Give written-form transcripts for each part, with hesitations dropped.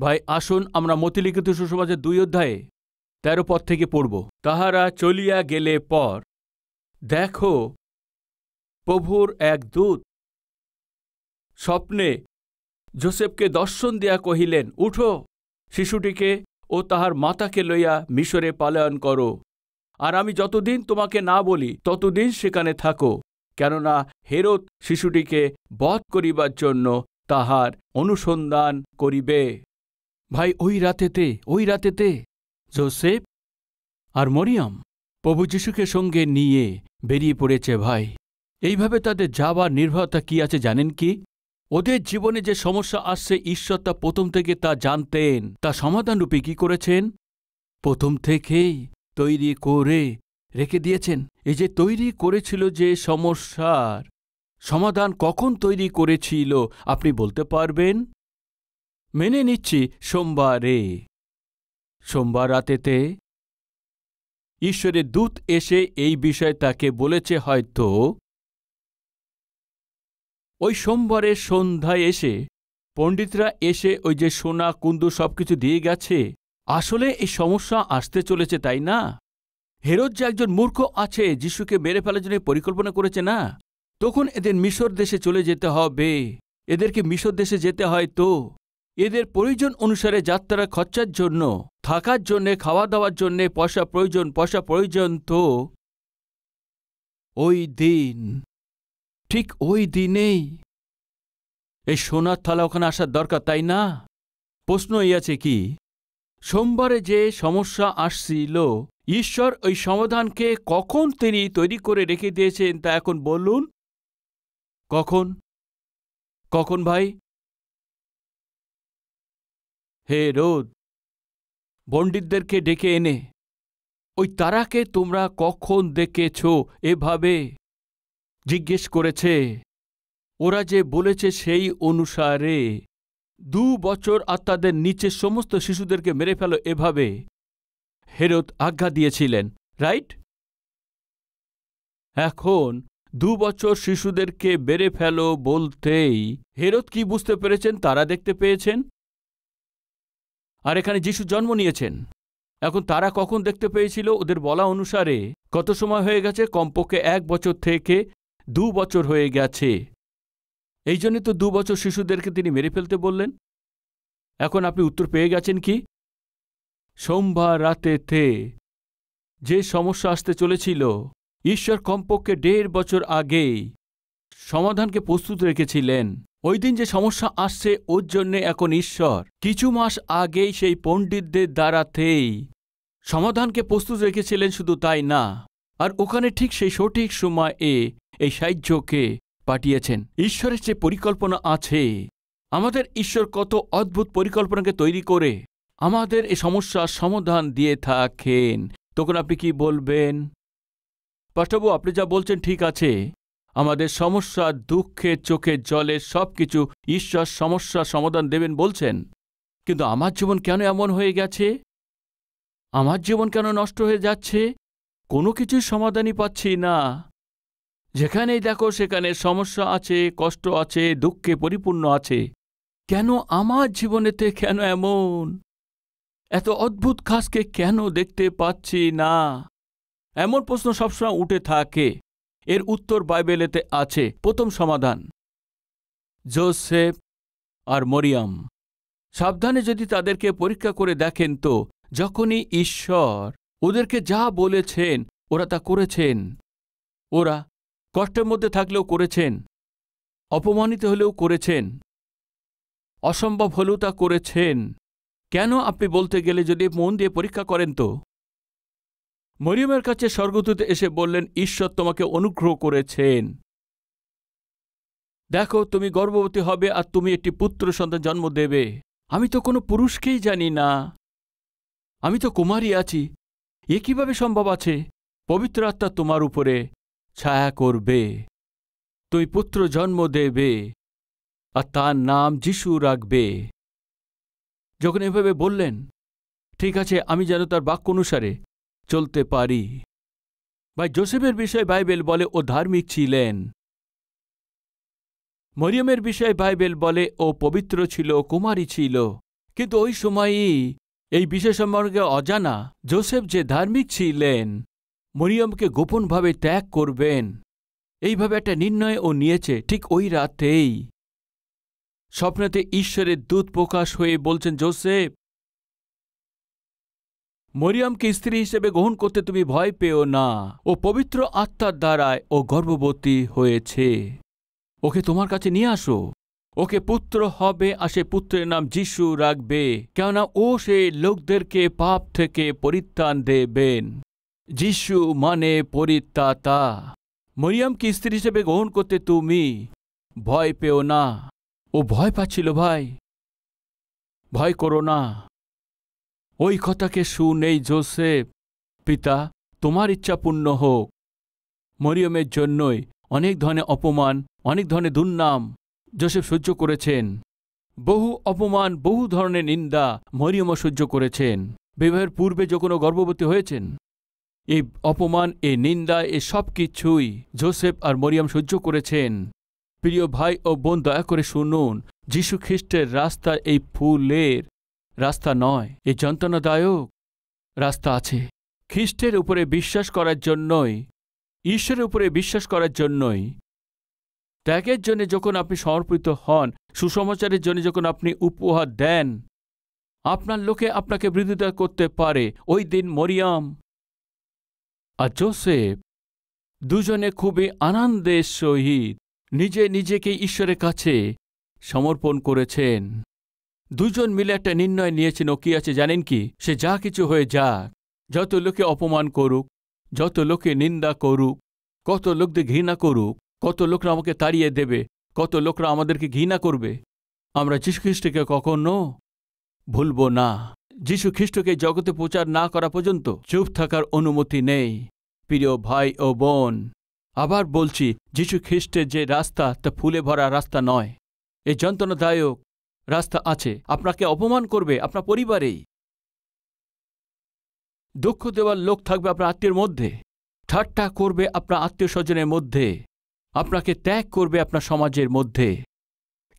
ভাই আসুন আমরা মথিলিখিত সুসমাচার 2 অধ্যায়ে 13 পদ থেকে পড়ব। তাহারা চলিয়া গেলে পর দেখো প্রভুর এক দূত স্বপ্নে যোসেফকে দর্শন দিয়া কহিলেন, উঠো, শিশুটিকে ও তাহার মাতাকে লইয়া মিশরে পলায়ন করো, আর আমি যতদিন তোমাকে না বলি ততদিন সেখানে থাকো, কেননা হেরোদ শিশুটিকে বধ করিবার জন্য তাহার অনুসন্ধান করিবে। ভাই ওই রাতেতে যোসেফ আর মরিয়ম প্রভু যিশুকে সঙ্গে নিয়ে বেরিয়ে পড়েছে। ভাই এইভাবে তাদের যাবার নির্ভরতা কি আছে জানেন কি? ওদের জীবনে যে সমস্যা আসছে ঈশ্বর তা প্রথম থেকে তা জানতেন। তা সমাধানরূপে কি করেছেন? প্রথম থেকেই তৈরি করে রেখে দিয়েছেন। এই যে তৈরি করেছিল যে সমস্যার সমাধান কখন তৈরি করেছিল আপনি বলতে পারবেন? মেনে নিচ্ছি সোমবার রাতেতে ঈশ্বরের দূত এসে এই বিষয়ে তাকে বলেছে। হয়তো ওই সোমবারের সন্ধ্যায় এসে পণ্ডিতরা এসে ওই যে সোনা কুন্দু সবকিছু দিয়ে গেছে। আসলে এই সমস্যা আসতে চলেছে, তাই না? হেরোদ যে একজন মূর্খ আছে, যিশুকে মেরে ফেলার জন্য পরিকল্পনা করেছে না, তখন এদের মিশর দেশে চলে যেতে হবে। এদেরকে মিশর দেশে যেতে হয়, তো এদের প্রয়োজন অনুসারে যাত্রা খরচার জন্য, থাকার জন্য, খাওয়া দাওয়ার জন্য পয়সা প্রয়োজন। তো ওই দিন, ঠিক ওই দিনেই এই সোনার থালা ওখানে আসার দরকার, তাই না? প্রশ্ন এই আছে কি, সোমবারে যে সমস্যা আসছিল ঈশ্বর ওই সমাধানকে কখন তিনি তৈরি করে রেখে দিয়েছেন তা এখন বলুন। কখন ভাই? হেরোদ পণ্ডিতদেরকে ডেকে এনে ওই তারাকে তোমরা কখন দেখেছ এভাবে জিজ্ঞেস করেছে। ওরা যে বলেছে সেই অনুসারে 2 বছর আর তাদের নিচে সমস্ত শিশুদেরকে মেরে ফেলো, এভাবে হেরোদ আজ্ঞা দিয়েছিলেন, রাইট? এখন 2 বছর শিশুদেরকে মেরে ফেলো বলতেই হেরোদ কি বুঝতে পেরেছেন? তারা দেখতে পেয়েছেন, আর এখানে যিশু জন্ম নিয়েছেন। এখন তারা কখন দেখতে পেয়েছিল? ওদের বলা অনুসারে কত সময় হয়ে গেছে? কমপক্ষে 1 বছর থেকে 2 বছর হয়ে গেছে। এই জন্য তো 2 বছর শিশুদেরকে তিনি মেরে ফেলতে বললেন। এখন আপনি উত্তর পেয়ে গেছেন কি? সোমবার রাতেতে যে সমস্যা আসতে চলেছিল ঈশ্বর কমপক্ষে 1.5 বছর আগেই সমাধানকে প্রস্তুত রেখেছিলেন। ওই দিন যে সমস্যা আসছে ওর জন্যে এখন ঈশ্বর কিছু মাস আগেই সেই পণ্ডিতদের দ্বারাতেই সমাধানকে প্রস্তুত রেখেছিলেন। শুধু তাই না, আর ওখানে ঠিক সেই সঠিক সময়ে এই সাহায্যকে পাঠিয়েছেন। ঈশ্বরের যে পরিকল্পনা আছে, আমাদের ঈশ্বর কত অদ্ভুত পরিকল্পনাকে তৈরি করে আমাদের এই সমস্যার সমাধান দিয়ে থাকেন। তখন আপনি কি বলবেন? পাস্টারবাবু, আপনি যা বলছেন ঠিক আছে, আমাদের সমস্যা, দুঃখের, চোখের জলে সবকিছু ঈশ্বর সমস্যার সমাধান দেবেন বলছেন, কিন্তু আমার জীবন কেন এমন হয়ে গেছে? আমার জীবন কেন নষ্ট হয়ে যাচ্ছে? কোনো কিছুর সমাধানই পাচ্ছি না। যেখানেই দেখো সেখানে সমস্যা আছে, কষ্ট আছে, দুঃখে পরিপূর্ণ আছে। কেন আমার জীবনেতে কেন এমন? এত অদ্ভুত কাজকে কেন দেখতে পাচ্ছি না? এমন প্রশ্ন সবসময় উঠে থাকে। এর উত্তর বাইবেলেতে আছে। প্রথম সমাধান যোসেফ আর মরিয়ম। সাবধানে যদি তাদেরকে পরীক্ষা করে দেখেন, তো যখনই ঈশ্বর ওদেরকে যা বলেছেন ওরা তা করেছেন। ওরা কষ্টের মধ্যে থাকলেও করেছেন, অপমানিত হলেও করেছেন, অসম্ভব হলেও তা করেছেন। কেন আপনি বলতে গেলে যদি মন দিয়ে পরীক্ষা করেন, তো মরিয়মের কাছে স্বর্গদূত এসে বললেন, ঈশ্বর তোমাকে অনুগ্রহ করেছেন। দেখো, তুমি গর্ভবতী হবে আর তুমি একটি পুত্র সন্তান জন্ম দেবে। আমি তো কোনো পুরুষকেই জানি না, আমি তো কুমারী আছি। এ কিভাবে সম্ভব আছে? পবিত্র আত্মা তোমার উপরে ছায়া করবে, তুমি পুত্র জন্ম দেবে আর তার নাম যিশু রাখবে। যখন এভাবে বললেন, ঠিক আছে, আমি যেন তার বাক্য অনুসারে চলতে পারি। ভাই, যোসেফের বিষয়ে বাইবেল বলে ও ধার্মিক ছিলেন। মরিয়মের বিষয়ে বাইবেল বলে ও পবিত্র ছিল, কুমারী ছিল। কিন্তু ওই সময়ই এই বিষয় সম্পর্কে অজানা যোসেফ যে ধার্মিক ছিলেন, মরিয়মকে গোপনভাবে ত্যাগ করবেন, এইভাবে একটা নির্ণয় ও নিয়েছে। ঠিক ওই রাতেই স্বপ্নেতে ঈশ্বরের দূত প্রকাশ হয়ে বলছেন, যোসেফ, মরিয়মকে স্ত্রী হিসেবে গ্রহণ করতে তুমি ভয় পেও না। ও পবিত্র আত্মার দ্বারায় ও গর্ভবতী হয়েছে। ওকে তোমার কাছে নিয়ে আসো। ওকে পুত্র হবে, আর সে পুত্রের নাম যিশু রাখবে, কেননা ও সে লোকদেরকে পাপ থেকে পরিত্রাণ দেবেন। যিশু মানে পরিত্রাতা। মরিয়মকে স্ত্রী হিসেবে গ্রহণ করতে তুমি ভয় পেও না। ও ভয় পাচ্ছিল, ভাই, ভয় করো না। ওই কথাকে শুনেই যোসেফ, পিতা, তোমার ইচ্ছা পূর্ণ হোক। মরিয়মের জন্যই অনেক ধরনের অপমান, অনেক ধরনের দুর্নাম যোসেফ সহ্য করেছেন। বহু অপমান, বহু ধরনের নিন্দা মরিয়মও সহ্য করেছেন। বিবাহের পূর্বে যখন গর্ভবতী হয়েছেন, এই অপমান, এই নিন্দা, এ সব কিছুই যোসেফ আর মরিয়ম সহ্য করেছেন। প্রিয় ভাই ও বোন, দয়া করে শুনুন, যীশু খ্রিস্টের রাস্তা এই ফুলের রাস্তা নয়, এই যন্ত্রণাদায়ক রাস্তা আছে। খ্রিস্টের উপরে বিশ্বাস করার জন্যই, ঈশ্বরের উপরে বিশ্বাস করার জন্যই, ত্যাগের জন্য যখন আপনি সমর্পিত হন, সুসমাচারের জন্য যখন আপনি উপহার দেন, আপনার লোকে আপনাকে বিরোধিতা করতে পারে। ওই দিন মরিয়ম আর যোসেফ দুজনে খুবই আনন্দের সহিত নিজেকে ঈশ্বরের কাছে সমর্পণ করেছেন। দুজন মিলে একটা নির্ণয় নিয়েছেন। ও কি আছে জানেন কি? সে যা কিছু হয়ে যাক, যত লোকে অপমান করুক, যত লোকে নিন্দা করুক, কত লোকদের ঘৃণা করুক, কত লোকরা আমাকে তাড়িয়ে দেবে, কত লোকরা আমাদেরকে ঘৃণা করবে, আমরা যীশু খ্রিস্টকে কখনো ভুলব না। যীশু খ্রিস্টকে জগতে প্রচার না করা পর্যন্ত চুপ থাকার অনুমতি নেই। প্রিয় ভাই ও বোন, আবার বলছি, যীশু খ্রিস্টের যে রাস্তা, তা ফুলে ভরা রাস্তা নয়। এই যন্ত্রণাদায়ক রাস্তা আছে। আপনাকে অপমান করবে আপনার পরিবারেই, দুঃখ দেওয়ার লোক থাকবে আপনার আত্মীয়ের মধ্যে, ঠাট্টা করবে আপনার আত্মীয় স্বজনের মধ্যে, আপনাকে ত্যাগ করবে আপনার সমাজের মধ্যে।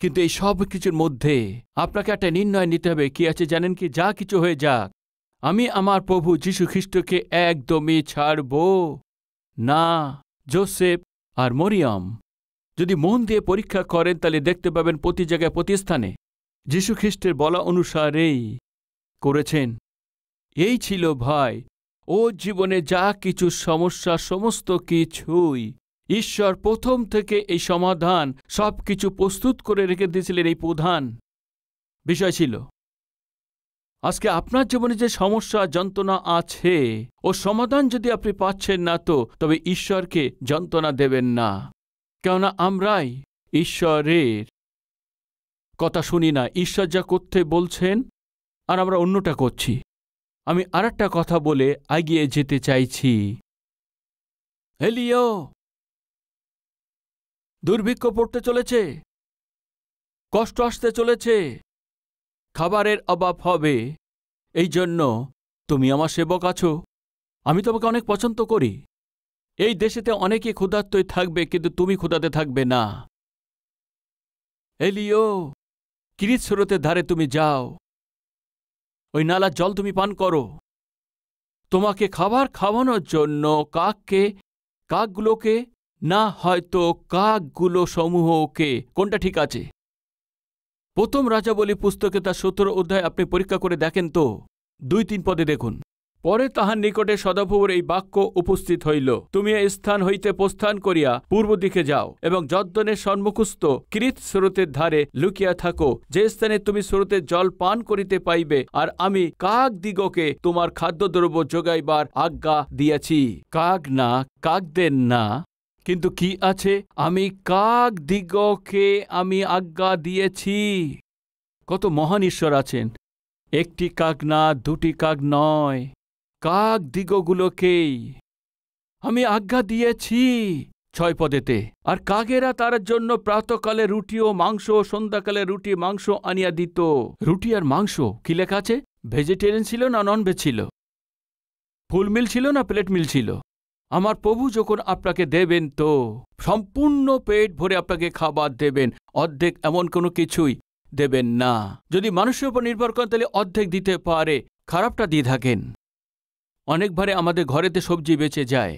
কিন্তু এই সব কিছুর মধ্যে আপনাকে একটা নির্ণয় নিতে হবে। কি আছে জানেন কি? যা কিছু হয়ে যাক, আমি আমার প্রভু যীশু খ্রিস্টকে একদমই ছাড়ব না। যোসেফ আর মরিয়ম যদি মন দিয়ে পরীক্ষা করেন, তাহলে দেখতে পাবেন প্রতি জায়গায়, প্রতি স্থানে যীশু খ্রিস্টের বলা অনুসারেই করেছেন। এই ছিল ভাই ও জীবনে যা কিছু সমস্যা, সমস্ত কিছুই ঈশ্বর প্রথম থেকে এই সমাধান সব কিছু প্রস্তুত করে রেখে দিয়েছিলেন। এই প্রধান বিষয় ছিল। আজকে আপনার জীবনে যে সমস্যা, যন্ত্রণা আছে, ও সমাধান যদি আপনি পাচ্ছেন না, তো তবে ঈশ্বরকে যন্ত্রণা দেবেন না। কেননা আমরাই ঈশ্বরের কথা শুনি না। ঈশ্বর যা করতে বলছেন আর আমরা অন্যটা করছি। আমি আরেকটা কথা বলে এগিয়ে যেতে চাইছি। এলিও, দুর্ভিক্ষ পড়তে চলেছে, কষ্ট আসতে চলেছে, খাবারের অভাব হবে। এই জন্য তুমি আমার সেবক আছো, আমি তোমাকে অনেক পছন্দ করি। এই দেশেতে অনেকে ক্ষুধার্তই থাকবে, কিন্তু তুমি ক্ষুধাতে থাকবে না। এলিও, কিরিত স্রোতের ধারে তুমি যাও, ওই নালার জল তুমি পান করো। তোমাকে খাবার খাওয়ানোর জন্য কাকগুলোকে না, হয়তো কাকগুলো সমূহকে, কোনটা ঠিক আছে? প্রথম রাজাবলী পুস্তকে তার 17 অধ্যায় আপনি পরীক্ষা করে দেখেন তো, 2-3 পদে দেখুন। পরে তাহার নিকটে সদাপ্রভুর এই বাক্য উপস্থিত হইল, তুমি এই স্থান হইতে প্রস্থান করিয়া পূর্ব দিকে যাও এবং যর্দনের সম্মুখস্থ কিরিত স্রোতের ধারে লুকিয়া থাকো, যে স্থানে তুমি স্রোতের জল পান করিতে পাইবে, আর আমি কাকদিগকে তোমার খাদ্যদ্রব্য যোগাইবার আজ্ঞা দিয়াছি। কাক না, কাকদের না, কিন্তু কি আছে? আমি কাকদিগকে আমি আজ্ঞা দিয়েছি। কত মহান ঈশ্বর আছেন! একটি কাক না, দুটি কাক নয়, কাকদিগগুলোকেই আমি আজ্ঞা দিয়েছি। 6 পদেতে। আর কাকেরা তার জন্য প্রাতকালে রুটি ও মাংস, সন্ধ্যাকালে রুটি মাংস আনিয়া দিত। রুটি আর মাংস কি লেখা আছে? ভেজিটেরিয়ান ছিল না নন ভেজ ছিল? ফুল মিল ছিল না প্লেট মিল ছিল? আমার প্রভু যখন আপনাকে দেবেন, তো সম্পূর্ণ পেট ভরে আপনাকে খাবার দেবেন, অর্ধেক এমন কোনো কিছুই দেবেন না। যদি মানুষের উপর নির্ভর করেন তাহলে অর্ধেক দিতে পারে, খারাপটা দিয়ে থাকেন। অনেকবারে আমাদের ঘরেতে সবজি বেঁচে যায়,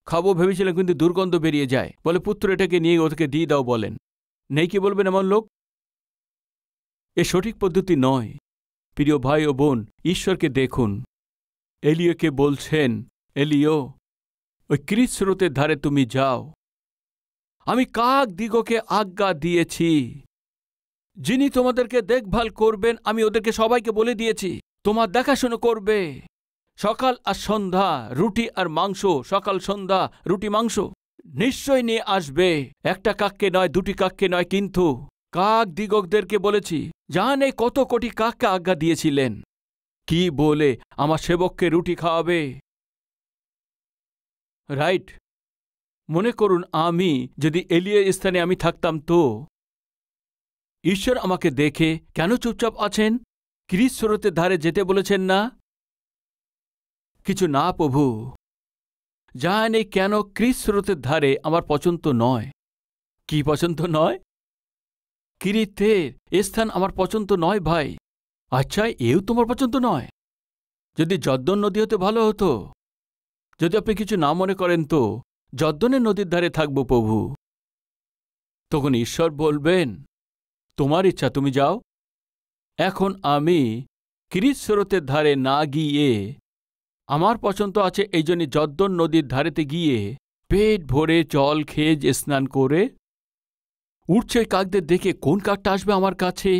খাবো ভেবেছিলাম কিন্তু দুর্গন্ধ বেরিয়ে যায়, বলে পুত্র এটাকে নিয়ে ওদেরকে দিয়ে দাও বলেন। নেই কি বলবেন এমন লোক? এ সঠিক পদ্ধতি নয়। প্রিয় ভাই ও বোন, ঈশ্বরকে দেখুন। এলিয়াকে বলছেন, এলিও ওই কৃত স্রোতের ধারে তুমি যাও। আমি কাক দিগকে আজ্ঞা দিয়েছি, যিনি তোমাদেরকে দেখভাল করবেন, আমি ওদেরকে সবাইকে বলে দিয়েছি, তোমার দেখাশোনা করবে। সকাল আর সন্ধ্যা রুটি আর মাংস, সকাল সন্ধ্যা রুটি মাংস নিশ্চয় নিয়ে আসবে। একটা কাককে নয়, দুটি কাককে নয়, কিন্তু কাক দিগকদেরকে বলেছি। জানে কত কোটি কাককে আজ্ঞা দিয়েছিলেন, কি বলে আমার সেবককে রুটি খাওয়াবে। রাইট? মনে করুন আমি যদি এলিয়ার স্থানে আমি থাকতাম, তো ঈশ্বর আমাকে দেখে কেন চুপচাপ আছেন? কৃত স্রোতের ধারে যেতে বলেছেন না? কিছু না প্রভু, জানে কেন কৃত স্রোতের ধারে আমার পছন্দ নয়। কি পছন্দ নয়? কিরিতের স্থান আমার পছন্দ নয় ভাই। আচ্ছা, এও তোমার পছন্দ নয়? যদি যদ্দন নদী হতে ভালো হতো। যদি আপনি কিছু না মনে করেন তো যদ্দনের নদীর ধারে থাকব প্রভু। তখন ঈশ্বর বলবেন, তোমার ইচ্ছা, তুমি যাও। এখন আমি কৃত স্রোতের ধারে না গিয়ে, আমার পছন্দ আছে এই জন্য যদ্দন নদীর ধারেতে গিয়ে পেট ভরে জল খেয়ে স্নান করে উঠছে ওই কাকদের দেখে কোন কাকটা আসবে আমার কাছে।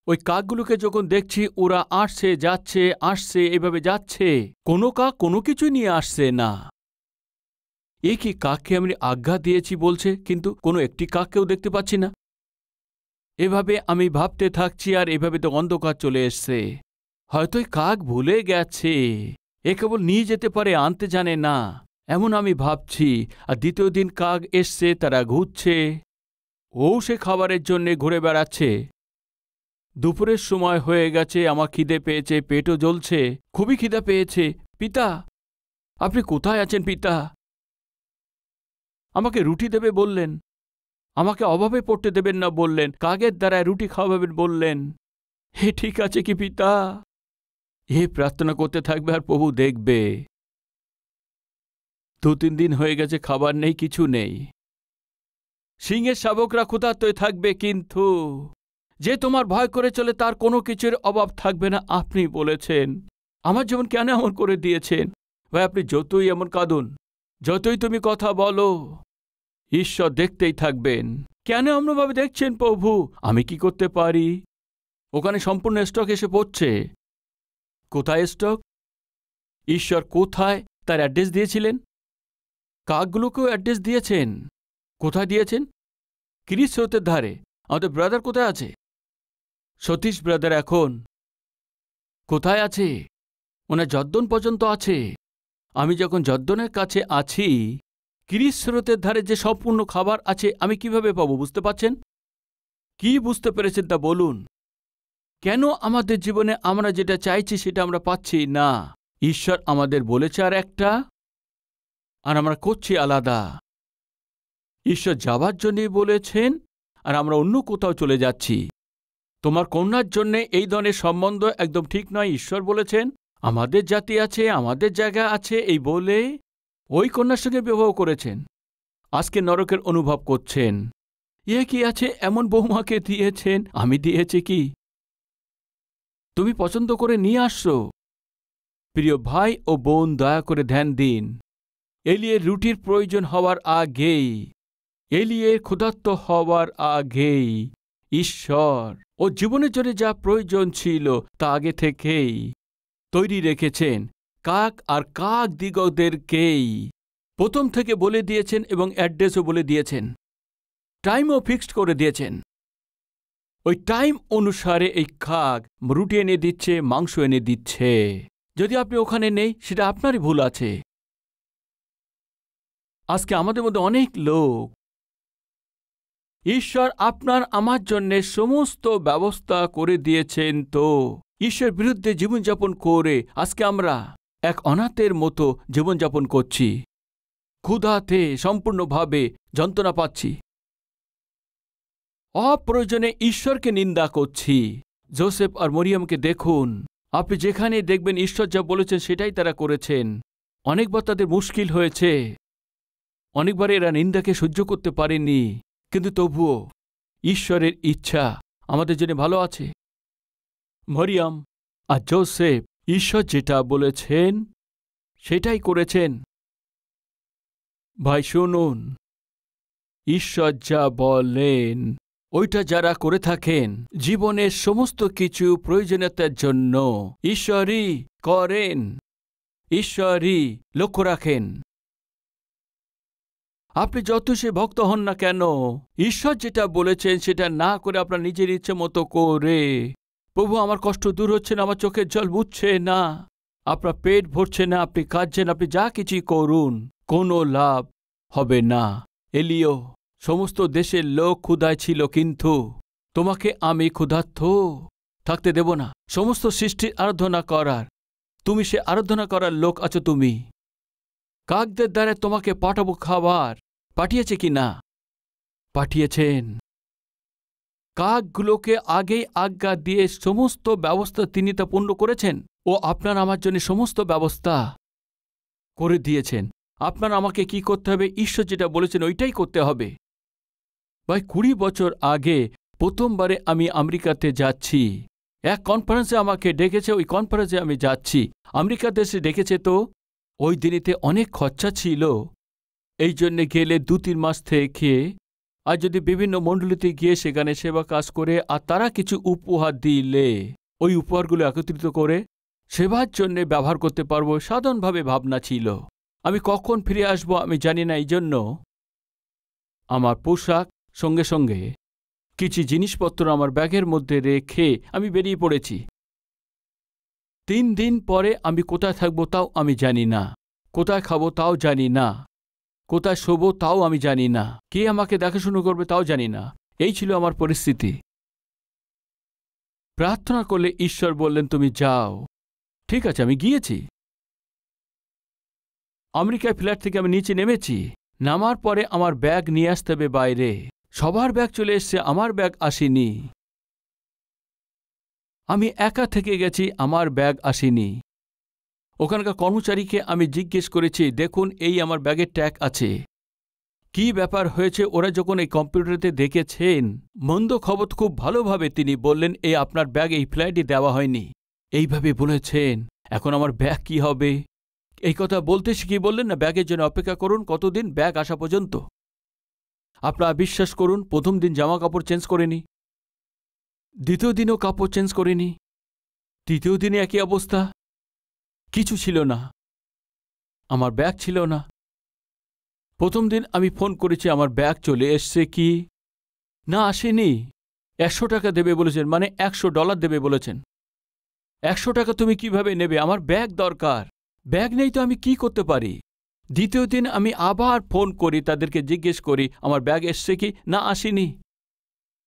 ওই কাকগুলোকে যখন দেখছি ওরা আসছে যাচ্ছে আসছে এভাবে যাচ্ছে, কোনো কাক কোনো কিছু নিয়ে আসছে না। এ কি কাককে আমি আজ্ঞা দিয়েছি বলছে, কিন্তু কোনো একটি কাককেও দেখতে পাচ্ছি না। এভাবে আমি ভাবতে থাকছি, আর এভাবে তো অন্ধকার চলে এসছে। হয়তো কাক ভুলে গেছে, এ কেবল নিয়ে যেতে পারে, আনতে জানে না, এমন আমি ভাবছি। আর দ্বিতীয় দিন কাক এসছে, তারা ঘুরছে, ও সে খাবারের জন্যে ঘুরে বেড়াচ্ছে। দুপুরের সময় হয়ে গেছে, আমার খিদে পেয়েছে, পেটও জ্বলছে, খুবই খিদে পেয়েছে। পিতা, আপনি কোথায় আছেন পিতা? আমাকে রুটি দেবে বললেন, আমাকে অভাবে পড়তে দেবেন না বললেন, কাকের দ্বারায় রুটি খাওয়াবেন বললেন। হে ঠিক আছে কি পিতা? এ প্রার্থনা করতে থাকবে আর প্রভু দেখবে। 2-3 দিন হয়ে গেছে, খাবার নেই, কিছু নেই। সিংহের শাবকরা ক্ষুধার্তই থাকবে, কিন্তু যে তোমার ভয় করে চলে তার কোনো কিছুর অভাব থাকবে না। আপনি বলেছেন, আমার জীবন কেন এমন করে দিয়েছেন? ভাই, আপনি যতই এমন কাঁদুন, যতই তুমি কথা বলো, ঈশ্বর দেখতেই থাকবেন। কেন এমনভাবে দেখছেন প্রভু? আমি কি করতে পারি? ওখানে সম্পূর্ণ স্টক এসে পড়ছে। কোথায় স্টক? ঈশ্বর কোথায় তার অ্যাড্রেস দিয়েছিলেন? কাকগুলোকেও অ্যাড্রেস দিয়েছেন। কোথায় দিয়েছেন? কৃত স্রোতের ধারে। আমাদের ব্রাদার কোথায় আছে? সতীশ ব্রাদার এখন কোথায় আছে? ওনার যদ্দন পর্যন্ত আছে। আমি যখন যদ্দনের কাছে আছি, কৃত স্রোতের ধারে যে সম্পূর্ণ খাবার আছে, আমি কিভাবে পাবো? বুঝতে পারছেন? কি বুঝতে পেরেছেন তা বলুন। কেন আমাদের জীবনে আমরা যেটা চাইছি সেটা আমরা পাচ্ছি না? ঈশ্বর আমাদের বলেছে আর একটা, আর আমরা করছি আলাদা। ঈশ্বর যাবার জন্যই বলেছেন, আর আমরা অন্য কোথাও চলে যাচ্ছি। তোমার কন্যার জন্যে এই ধরনের সম্বন্ধ একদম ঠিক নয়। ঈশ্বর বলেছেন আমাদের জাতি আছে, আমাদের জায়গা আছে, এই বলে ওই কন্যার সঙ্গে বিবাহ করেছেন। আজকে নরকের অনুভব করছেন। এ কি আছে, এমন বৌমাকে দিয়েছেন, আমি দিয়েছি কি? তুমি পছন্দ করে নিয়ে আসছো। প্রিয় ভাই ও বোন, দয়া করে ধ্যান দিন। এলিয়ের রুটির প্রয়োজন হওয়ার আগেই, এলিয়ের ক্ষুধার্ত হওয়ার আগেই ঈশ্বর ও জীবনের জন্য যা প্রয়োজন ছিল তা আগে থেকেই তৈরি রেখেছেন। কাক আর কাক দিগদেরকেই প্রথম থেকে বলে দিয়েছেন এবং অ্যাড্রেসও বলে দিয়েছেন, টাইমও ফিক্সড করে দিয়েছেন। ওই টাইম অনুসারে এই কাক রুটি এনে দিচ্ছে, মাংস এনে দিচ্ছে। যদি আপনি ওখানে নেই, সেটা আপনারই ভুল আছে। আজকে আমাদের মধ্যে অনেক লোক, ঈশ্বর আপনার আমার জন্যে সমস্ত ব্যবস্থা করে দিয়েছেন, তো ঈশ্বর বিরুদ্ধে জীবনযাপন করে আজকে আমরা এক অনাথের মতো জীবনযাপন করছি। ক্ষুধাতে সম্পূর্ণভাবে যন্ত্রণা পাচ্ছি। অপ্রয়োজনে ঈশ্বরকে নিন্দা করছি। যোসেফ আর মরিয়মকে দেখুন, আপনি যেখানে দেখবেন ঈশ্বর যা বলেছেন সেটাই তারা করেছেন। অনেকবার তাদের মুশকিল হয়েছে, অনেকবার এরা নিন্দাকে সহ্য করতে পারেনি, কিন্তু তবুও ঈশ্বরের ইচ্ছা আমাদের জন্য ভালো আছে। মরিয়ম আর যোসেফ ঈশ্বর যেটা বলেছেন সেটাই করেছেন। ভাই শুনুন, ঈশ্বর যা বলেন ওইটা যারা করে থাকেন জীবনের সমস্ত কিছু প্রয়োজনীয়তার জন্য ঈশ্বরই করেন, ঈশ্বরই লক্ষ্য রাখেন। আপনি যত সে ভক্ত হন না কেন, ঈশ্বর যেটা বলেছেন সেটা না করে আপনার নিজের ইচ্ছে মতো করে, প্রভু আমার কষ্ট দূর হচ্ছে না, আমার চোখের জল মুছছে না, আপনার পেট ভরছে না, আপনি কাঁদছেন, আপনি যা কিছুই করুন, কোনো লাভ হবে না। এলিও, সমস্ত দেশের লোক ক্ষুধায় ছিল, কিন্তু তোমাকে আমি ক্ষুধার্ত থাকতে দেব না। সমস্ত সৃষ্টির আরাধনা করার, তুমি সে আরাধনা করার লোক আছো। তুমি কাকদের দ্বারা তোমাকে পাঠাবো খাবার, পাঠিয়েছে কি না? পাঠিয়েছেন। কাকগুলোকে আগেই আজ্ঞা দিয়ে সমস্ত ব্যবস্থা তিনি তা পূর্ণ করেছেন। ও আপনার আমার জন্য সমস্ত ব্যবস্থা করে দিয়েছেন। আপনার আমাকে কি করতে হবে? ঈশ্বর যেটা বলেছেন ওইটাই করতে হবে। ভাই 20 বছর আগে প্রথমবারে আমি আমেরিকাতে যাচ্ছি, এক কনফারেন্সে আমাকে ডেকেছে, ওই কনফারেন্সে আমি যাচ্ছি। আমেরিকা দেশে ডেকেছে, তো ওই দিনেতে অনেক খরচা ছিল, এই জন্যে গেলে 2-3 মাস থেকে, আর যদি বিভিন্ন মণ্ডলীতে গিয়ে সেখানে সেবা কাজ করে আর তারা কিছু উপহার দিলে ওই উপহারগুলো একত্রিত করে সেবার জন্যে ব্যবহার করতে পারবো, সাধারণভাবে ভাবনা ছিল। আমি কখন ফিরে আসব আমি জানি না, এই জন্য আমার পোশাক সঙ্গে সঙ্গে কিছু জিনিসপত্র আমার ব্যাগের মধ্যে রেখে আমি বেরিয়ে পড়েছি। 3 দিন পরে আমি কোথায় থাকবো তাও আমি জানি না, কোথায় খাবো তাও জানি না, কোথায় শোবো তাও আমি জানি না, কে আমাকে দেখাশুনো করবে তাও জানি না। এই ছিল আমার পরিস্থিতি। প্রার্থনা করলে ঈশ্বর বললেন তুমি যাও। ঠিক আছে, আমি গিয়েছি। আমেরিকায় ফ্ল্যাট থেকে আমি নিচে নেমেছি। নামার পরে আমার ব্যাগ নিয়ে আসতে হবে বাইরে। সবার ব্যাগ চলে এসছে, আমার ব্যাগ আসেনি। আমি একা থেকে গেছি, আমার ব্যাগ আসেনি। ওখানকার কর্মচারীকে আমি জিজ্ঞেস করেছি, দেখুন এই আমার ব্যাগের ট্যাগ আছে, কি ব্যাপার হয়েছে? ওরা যখন এই কম্পিউটারেতে দেখেছেন মন্দ খবর খুব ভালোভাবে তিনি বললেন, এই আপনার ব্যাগ এই ফ্লাইটে দেওয়া হয়নি, এইভাবে বলেছেন। এখন আমার ব্যাগ কি হবে? এই কথা বলতে শিখিয়ে বললেন না, ব্যাগের জন্য অপেক্ষা করুন, কতদিন? ব্যাগ আসা পর্যন্ত। আপনারা বিশ্বাস করুন, প্রথম দিন জামা কাপড় চেঞ্জ করেনি, দ্বিতীয় দিনও কাপড় চেঞ্জ করেনি, তৃতীয় দিনে একই অবস্থা, কিছু ছিল না, আমার ব্যাগ ছিল না। প্রথম দিন আমি ফোন করেছি, আমার ব্যাগ চলে এসছে কি না আসেনি। 100 টাকা দেবে বলেছেন, মানে $100 দেবে বলেছেন। 100 টাকা তুমি কিভাবে নেবে? আমার ব্যাগ দরকার, ব্যাগ নেই তো আমি কি করতে পারি? দ্বিতীয় দিন আমি আবার ফোন করি, তাদেরকে জিজ্ঞেস করি আমার ব্যাগ এসছে কি না আসেনি।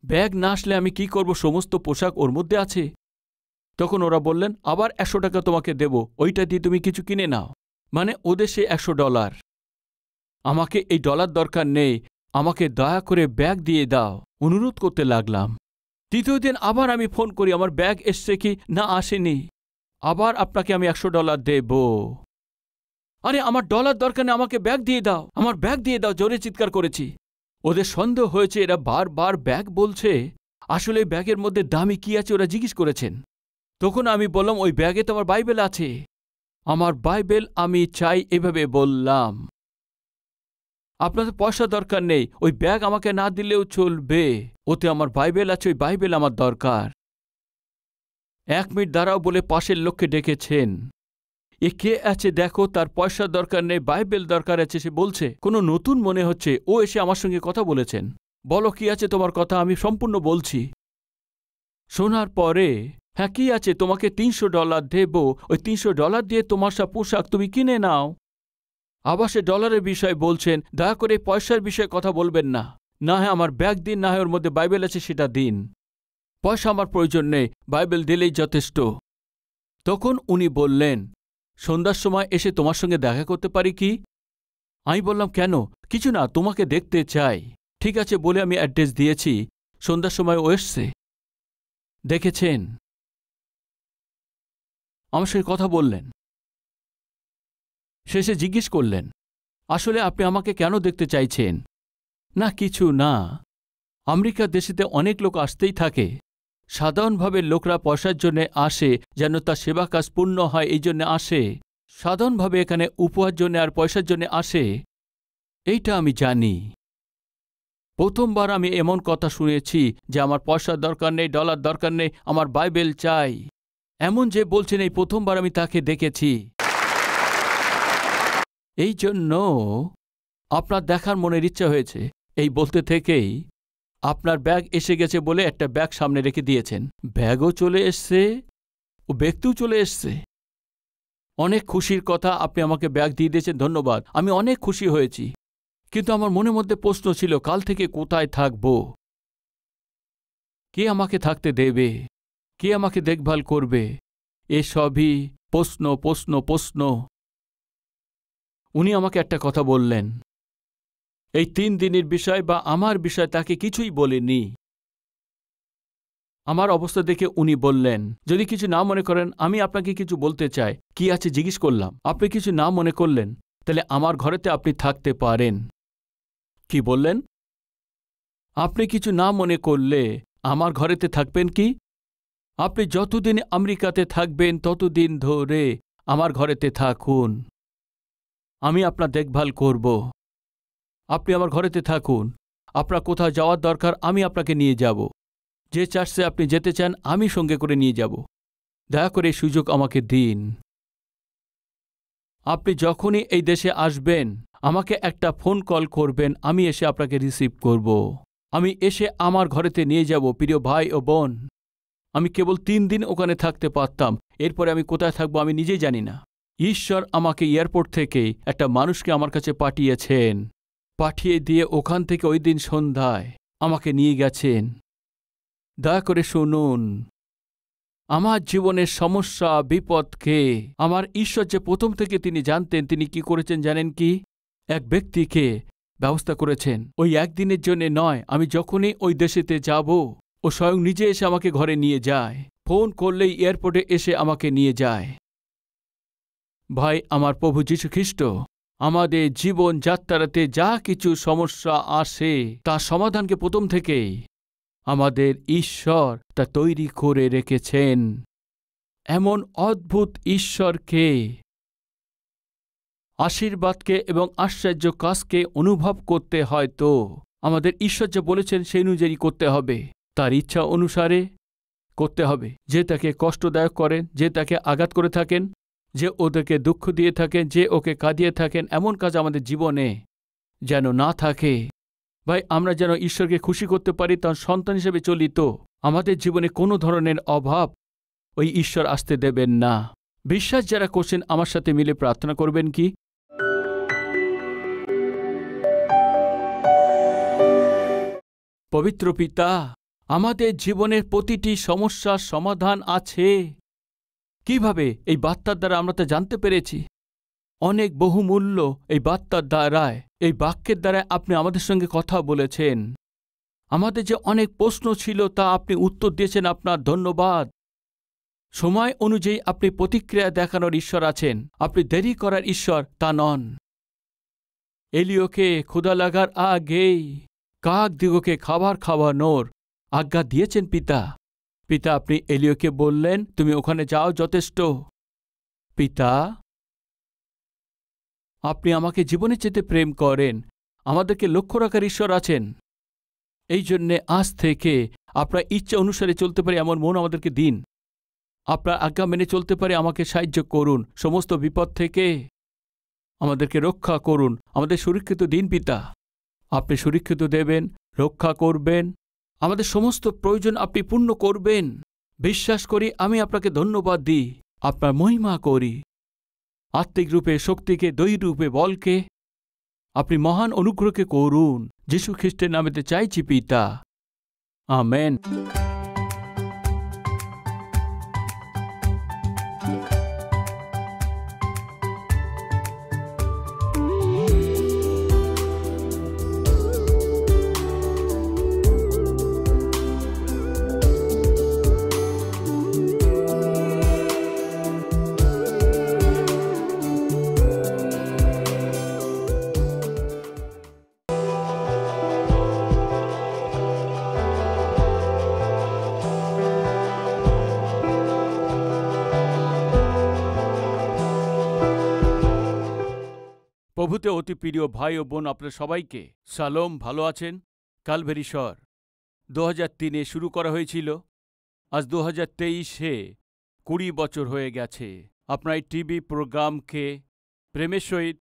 ব্যাগ না আসলে আমি কি করব? সমস্ত পোশাক ওর মধ্যে আছে। তখন ওরা বললেন আবার 100 টাকা তোমাকে দেব, ওইটা দিয়ে তুমি কিছু কিনে নাও। মানে ওদের সে $100। আমাকে এই ডলার দরকার নেই, আমাকে দয়া করে ব্যাগ দিয়ে দাও, অনুরোধ করতে লাগলাম। তৃতীয় দিন আবার আমি ফোন করি, আমার ব্যাগ এসছে কি না আসেনি, আবার আপনাকে আমি $100 দেব। আরে আমার ডলার দরকার নেই, আমাকে ব্যাগ দিয়ে দাও, আমার ব্যাগ দিয়ে দাও, জোরে চিৎকার করেছি। ওদের সন্দেহ হয়েছে, এরা বারবার ব্যাগ বলছে, আসলে ব্যাগের মধ্যে দামি কি আছে ওরা জিজ্ঞেস করেছেন। তখন আমি বললাম ওই ব্যাগে তো আমার বাইবেল আছে, আমার বাইবেল আমি চাই, এভাবে বললাম। আপনাদের পয়সা দরকার নেই, ওই ব্যাগ আমাকে না দিলেও চলবে, ওতে আমার বাইবেল আছে, ওই বাইবেল আমার দরকার। 1 মিনিট দাঁড়াও বলে পাশের লোককে ডেকেছেন, এ কে আছে দেখো, তার পয়সা দরকার নেই, বাইবেল দরকার আছে, সে বলছে। কোনো নতুন মনে হচ্ছে, ও এসে আমার সঙ্গে কথা বলেছেন। বলো কি আছে তোমার কথা, আমি সম্পূর্ণ বলছি। শোনার পরে, হ্যাঁ কি আছে, তোমাকে $300 দেব, ওই $300 দিয়ে তোমার সব পোশাক তুমি কিনে নাও। আবার সে ডলারের বিষয় বলছেন, দয়া করে পয়সার বিষয়ে কথা বলবেন না, না হয় আমার ব্যাগ দিন, না হয় ওর মধ্যে বাইবেল আছে সেটা দিন, পয়সা আমার প্রয়োজন নেই, বাইবেল দিলেই যথেষ্ট। তখন উনি বললেন, সন্ধ্যার সময় এসে তোমার সঙ্গে দেখা করতে পারি কি? আমি বললাম কেন? কিছু না, তোমাকে দেখতে চাই। ঠিক আছে বলে আমি অ্যাড্রেস দিয়েছি। সন্ধ্যার সময় ও এসছে, দেখেছেন, আমার সঙ্গে কথা বললেন, শেষে জিজ্ঞেস করলেন, আসলে আপনি আমাকে কেন দেখতে চাইছেন? না, কিছু না। আমেরিকার দেশেতে অনেক লোক আসতেই থাকে। সাধারণভাবে লোকরা পয়সার জন্য আসে, যেন তার সেবা কাজ পূর্ণ হয়, এই জন্য আসে। সাধারণভাবে এখানে উপহার জন্য আর পয়সার জন্য আসে, এইটা আমি জানি। প্রথমবার আমি এমন কথা শুনেছি যে আমার পয়সার দরকার নেই, ডলার দরকার নেই, আমার বাইবেল চাই, এমন যে বলছেন, এই প্রথমবার আমি তাকে দেখেছি। এই জন্য আপনার দেখার মনের ইচ্ছা হয়েছে। এই বলতে থেকেই আপনার ব্যাগ এসে গেছে বলে একটা ব্যাগ সামনে রেখে দিয়েছেন। ব্যাগও চলে এসছে, ও ব্যক্তিও চলে এসছে। অনেক খুশির কথা, আপনি আমাকে ব্যাগ দিয়ে দিয়েছেন, ধন্যবাদ। আমি অনেক খুশি হয়েছি, কিন্তু আমার মনের মধ্যে প্রশ্ন ছিল, কাল থেকে কোথায় থাকব? কে আমাকে থাকতে দেবে? কে আমাকে দেখভাল করবে? এসবই প্রশ্ন প্রশ্ন প্রশ্ন। উনি আমাকে একটা কথা বললেন, এই 3 দিনের বিষয় বা আমার বিষয় তাকে কিছুই বলেনি। আমার অবস্থা দেখে উনি বললেন, যদি কিছু না মনে করেন আমি আপনাকে কিছু বলতে চাই। কি আছে জিজ্ঞেস করলাম। আপনি কিছু না মনে করলেন তাহলে আমার ঘরেতে আপনি থাকতে পারেন। কি বললেন? আপনি কিছু না মনে করলে আমার ঘরেতে থাকবেন কি? আপনি যতদিন আমেরিকাতে থাকবেন ততদিন ধরে আমার ঘরেতে থাকুন, আমি আপনার দেখভাল করব। আপনি আমার ঘরেতে থাকুন, আপনার কোথাও যাওয়ার দরকার আমি আপনাকে নিয়ে যাব। যে চার্চে আপনি যেতে চান আমি সঙ্গে করে নিয়ে যাব। দয়া করে এই সুযোগ আমাকে দিন। আপনি যখনই এই দেশে আসবেন আমাকে একটা ফোন কল করবেন, আমি এসে আপনাকে রিসিভ করব। আমি এসে আমার ঘরেতে নিয়ে যাব। প্রিয় ভাই ও বোন, আমি কেবল 3 দিন ওখানে থাকতে পারতাম, এরপরে আমি কোথায় থাকবো আমি নিজেই জানি না। ঈশ্বর আমাকে এয়ারপোর্ট থেকে একটা মানুষকে আমার কাছে পাঠিয়েছেন, পাঠিয়ে দিয়ে ওখান থেকে ওই দিন সন্ধ্যায় আমাকে নিয়ে গেছেন। দয়া করে শুনুন, আমার জীবনের সমস্যা বিপদকে আমার ঈশ্বর যে প্রথম থেকে তিনি জানতেন, তিনি কি করেছেন জানেন কি? এক ব্যক্তিকে ব্যবস্থা করেছেন। ওই একদিনের জন্য নয়, আমি যখনই ওই দেশেতে যাব ও স্বয়ং নিজে এসে আমাকে ঘরে নিয়ে যায়। ফোন করলেই এয়ারপোর্টে এসে আমাকে নিয়ে যায়। ভাই, আমার প্রভু যীশু খ্রিস্ট আমাদের জীবন যাত্রাতে যা কিছু সমস্যা আসে তার সমাধানকে প্রথম থেকেই আমাদের ঈশ্বর তা তৈরি করে রেখেছেন। এমন অদ্ভুত ঈশ্বরকে, আশীর্বাদকে এবং আশ্চর্য কাজকে অনুভব করতে হয় তো আমাদের ঈশ্বর যা বলেছেন সেই অনুযায়ী করতে হবে, তার ইচ্ছা অনুসারে করতে হবে। যে তাকে কষ্টদায়ক করেন, যে তাকে আঘাত করে থাকেন, যে ওদেরকে দুঃখ দিয়ে থাকেন, যে ওকে কাঁদিয়ে থাকেন, এমন কাজ আমাদের জীবনে যেন না থাকে। ভাই, আমরা যেন ঈশ্বরকে খুশি করতে পারি, তার সন্তান হিসেবে চলি, তো আমাদের জীবনে কোনো ধরনের অভাব ওই ঈশ্বর আসতে দেবেন না। বিশ্বাস যারা করছেন আমার সাথে মিলে প্রার্থনা করবেন কি? পবিত্র পিতা, আমাদের জীবনের প্রতিটি সমস্যার সমাধান আছে। কিভাবে? এই বার্তার দ্বারা আমরা তা জানতে পেরেছি। অনেক বহুমূল্য এই বার্তার দ্বারায়, এই বাক্যের দ্বারায় আপনি আমাদের সঙ্গে কথা বলেছেন। আমাদের যে অনেক প্রশ্ন ছিল তা আপনি উত্তর দিয়েছেন, আপনার ধন্যবাদ। সময় অনুযায়ী আপনি প্রতিক্রিয়া দেখানোর ঈশ্বর আছেন, আপনি দেরি করার ঈশ্বর তা নন। এলিওকে ক্ষুধা লাগার আগেই কাক দিগকে খাবার খাওয়ানোর আজ্ঞা দিয়েছেন পিতা। পিতা, আপনি এলিওকে বললেন তুমি ওখানে যাও, যথেষ্ট। পিতা, আপনি আমাকে জীবনের চেয়ে প্রেম করেন, আমাদেরকে লক্ষ্য রাখার ঈশ্বর আছেন। এই জন্যে আজ থেকে আপনার ইচ্ছা অনুসারে চলতে পারে এমন মন আমাদেরকে দিন। আপনার আজ্ঞা মেনে চলতে পারে আমাকে সাহায্য করুন। সমস্ত বিপদ থেকে আমাদেরকে রক্ষা করুন। আমাদের সুরক্ষিত দিন পিতা। আপনি সুরক্ষিত দেবেন, রক্ষা করবেন, আমাদের সমস্ত প্রয়োজন আপনি পূর্ণ করবেন। বিশ্বাস করি, আমি আপনাকে ধন্যবাদ দিই, আপনার মহিমা করি। আত্মিক রূপে শক্তিকে, দৈহিক রূপে বলকে আপনি মহান অনুগ্রহকে করুন। যীশু খ্রিস্টের নামেতে চাইছি পিতা, আমেন। প্রভুতে অতি প্রিয় ভাই ও বোন, আপনার সবাইকে সালোম। ভালো আছেন? ক্যালভারি শহর 2003-এ শুরু করা হয়েছিল। আজ 2023-এ 20 বছর হয়ে গেছে। আপনার এই টিভি প্রোগ্রামকে প্রেমের সহিত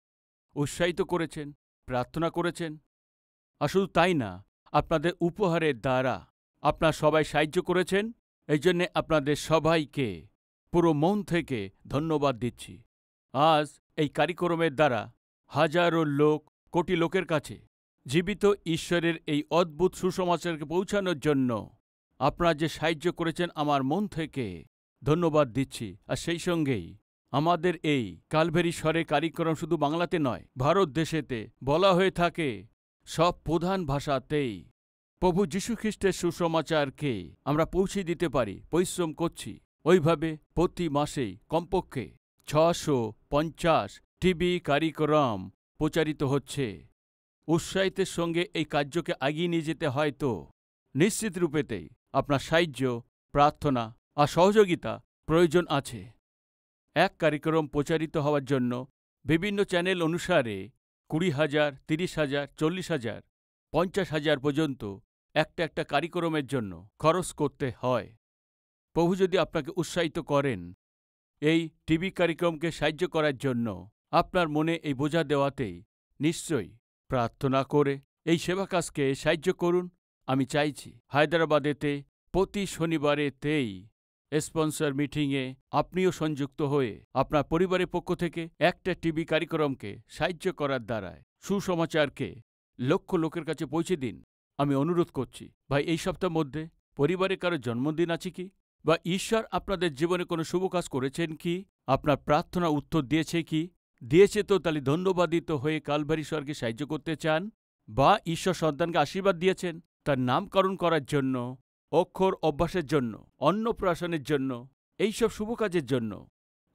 উৎসাহিত করেছেন, প্রার্থনা করেছেন। আর শুধু তাই না, আপনাদের উপহারের দ্বারা আপনার সবাই সাহায্য করেছেন। এই জন্যে আপনাদের সবাইকে পুরো মন থেকে ধন্যবাদ দিচ্ছি। আজ এই কার্যক্রমের দ্বারা হাজারো লোক, কোটি লোকের কাছে জীবিত ঈশ্বরের এই অদ্ভুত সুসমাচারকে পৌঁছানোর জন্য আপনারা যে সাহায্য করেছেন, আমার মন থেকে ধন্যবাদ দিচ্ছি। আর সেই সঙ্গেই আমাদের এই ক্যালভারি শহরের কার্যক্রম শুধু বাংলাতে নয়, ভারত দেশেতে বলা হয়ে থাকে সব প্রধান ভাষাতেই প্রভু যীশুখ্রিস্টের সুসমাচারকে আমরা পৌঁছে দিতে পারি। পরিশ্রম করছি। ওইভাবে প্রতি মাসেই কমপক্ষে 650 টিভি কার্যক্রম প্রচারিত হচ্ছে। উৎসাহিতের সঙ্গে এই কার্যকে এগিয়ে নিয়ে যেতে হয়তো নিশ্চিত রূপেতেই আপনার সাহায্য, প্রার্থনা আর সহযোগিতা প্রয়োজন আছে। এক কার্যক্রম প্রচারিত হওয়ার জন্য বিভিন্ন চ্যানেল অনুসারে 20,000, 30,000, 40,000, 50,000 পর্যন্ত একটা কার্যক্রমের জন্য খরচ করতে হয়। প্রভু যদি আপনাকে উৎসাহিত করেন এই টিভি কার্যক্রমকে সাহায্য করার জন্য, আপনার মনে এই বোঝা দেওয়াতেই নিশ্চয়ই প্রার্থনা করে এই সেবা কাজকে সাহায্য করুন। আমি চাইছি হায়দ্রাবাদেতে প্রতি শনিবারেতেই স্পন্সর মিটিংয়ে আপনিও সংযুক্ত হয়ে আপনার পরিবারের পক্ষ থেকে একটা টিভি কার্যক্রমকে সাহায্য করার দ্বারায় সুসমাচারকে লক্ষ লোকের কাছে পৌঁছে দিন। আমি অনুরোধ করছি, ভাই, এই সপ্তাহের মধ্যে পরিবারে কারো জন্মদিন আছে কি? বা ঈশ্বর আপনাদের জীবনে কোনো শুভ কাজ করেছেন কি? আপনার প্রার্থনা উত্তর দিয়েছে কি? দিয়েছে তো তাহলে ধন্যবাদিত হয়ে ক্যালভারি শহরকে সাহায্য করতে চান? বা ঈশ্বর সন্তানকে আশীর্বাদ দিয়েছেন তার নামকরণ করার জন্য, অক্ষর অভ্যাসের জন্য, অন্নপ্রাশনের জন্য, এইসব শুভ কাজের জন্য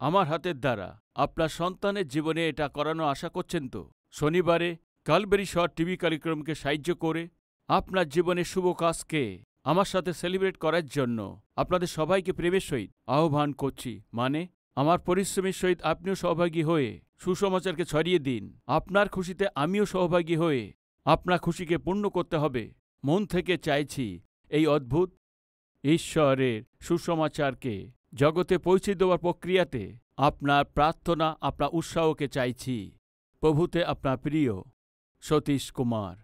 আমার হাতের দ্বারা আপনার সন্তানের জীবনে এটা করানো আশা করছেন তো? শনিবারে ক্যালভারি শহর টিভি কার্যক্রমকে সাহায্য করে আপনার জীবনের শুভ কাজকে আমার সাথে সেলিব্রেট করার জন্য আপনাদের সবাইকে প্রেমের সহিত আহ্বান করছি। মানে আমার পরিশ্রমের সহিত আপনিও সহভাগী হয়ে সুসমাচারকে ছড়িয়ে দিন। আপনার খুশিতে আমিও সহভাগী হয়ে আপনার খুশিকে পূর্ণ করতে হবে। মন থেকে চাইছি এই অদ্ভুত ঈশ্বরের সুসমাচারকে জগতে পৌঁছে দেওয়ার প্রক্রিয়াতে আপনার প্রার্থনা, আপনার উৎসাহকে চাইছি। প্রভুতে আপনার প্রিয় সতীশ কুমার।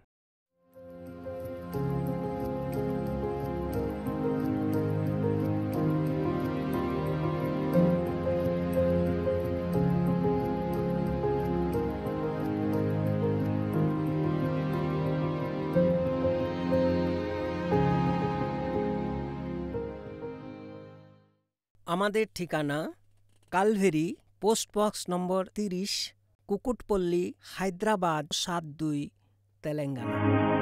আমাদের ঠিকানা Calvary, post box number 30, Kukatpally, Hyderabad 72, Telangana.